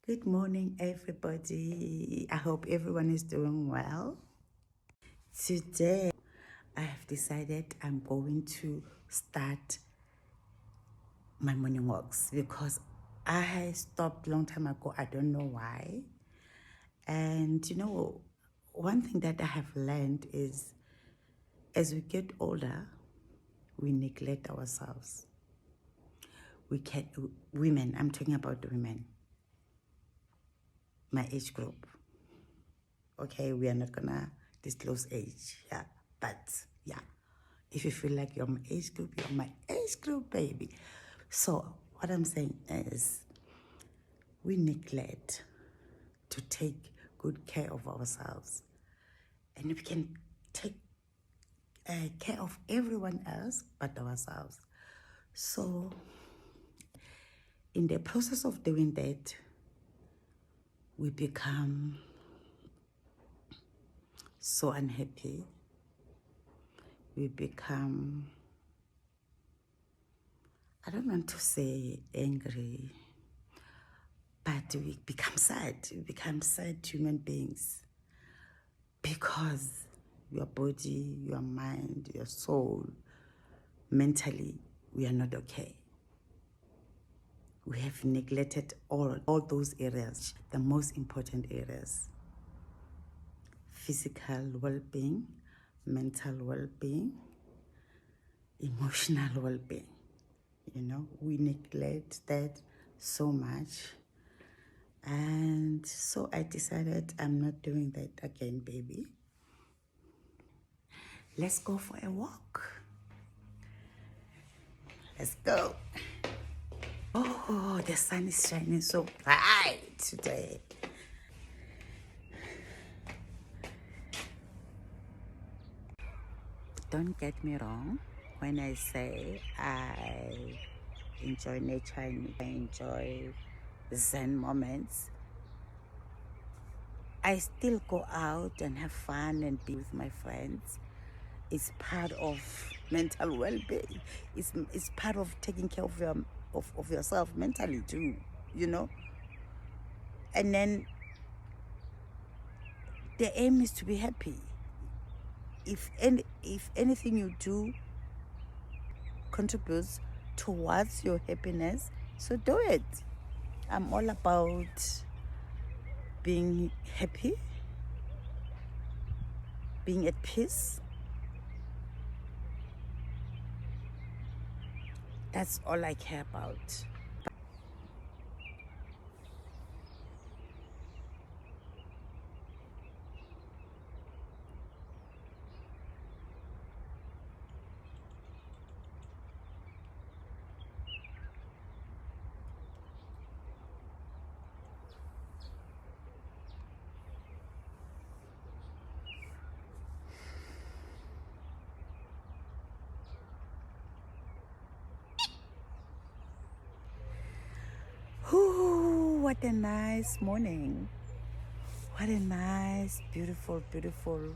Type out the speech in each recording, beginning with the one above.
Good morning, everybody. I hope everyone is doing well. Today, I have decided I'm going to start my morning walks because I stopped long time ago. I don't know why. And one thing that I have learned is as we get older, we neglect ourselves. Women, I'm talking about the women, my age group. Okay, we are not gonna disclose age, yeah, but yeah, if you feel like you're my age group, you're my age group, baby. So what I'm saying is we neglect to take good care of ourselves, and we can take care of everyone else but ourselves. So in the process of doing that, we become so unhappy. We become, I don't want to say angry, but we become sad. We become sad human beings because your body, your mind, your soul, mentally, we are not okay. We have neglected all those areas, the most important areas. Physical well-being, mental well-being, emotional well-being. We neglect that so much. And so I decided I'm not doing that again, baby. Let's go for a walk. Let's go. Oh, the sun is shining so bright today. Don't get me wrong when I say I enjoy nature and I enjoy Zen moments. I still go out and have fun and be with my friends. It's part of mental well-being. It's part of taking care of yourself mentally too, And then the aim is to be happy. If anything you do contributes towards your happiness, so do it. I'm all about being happy, being at peace. That's all I care about. Ooh, what a nice morning. What a nice, beautiful, beautiful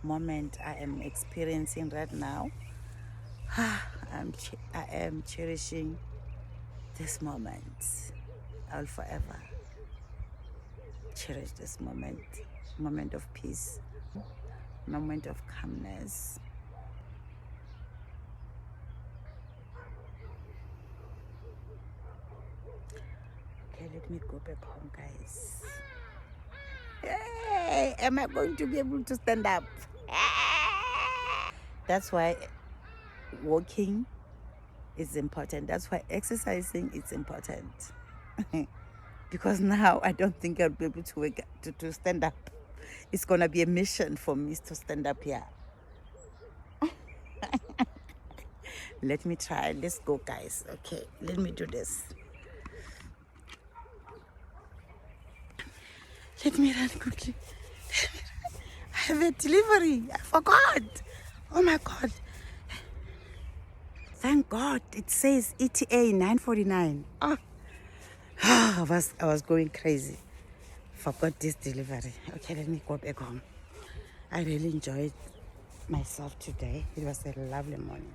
moment I am experiencing right now. I am cherishing this moment. I'll forever cherish this moment of peace, moment of calmness. Okay, let me go back home, guys. Hey, am I going to be able to stand up? That's why walking is important. That's why exercising is important. Because now I don't think I'll be able to stand up. It's gonna be a mission for me to stand up here. Let me try. Let's go, guys. Okay, let me do this. Let me run quickly. I have a delivery. I forgot. Oh my God. Thank God it says ETA 9:49. Oh. I was going crazy. Forgot this delivery. Okay, let me go back home. I really enjoyed myself today. It was a lovely morning.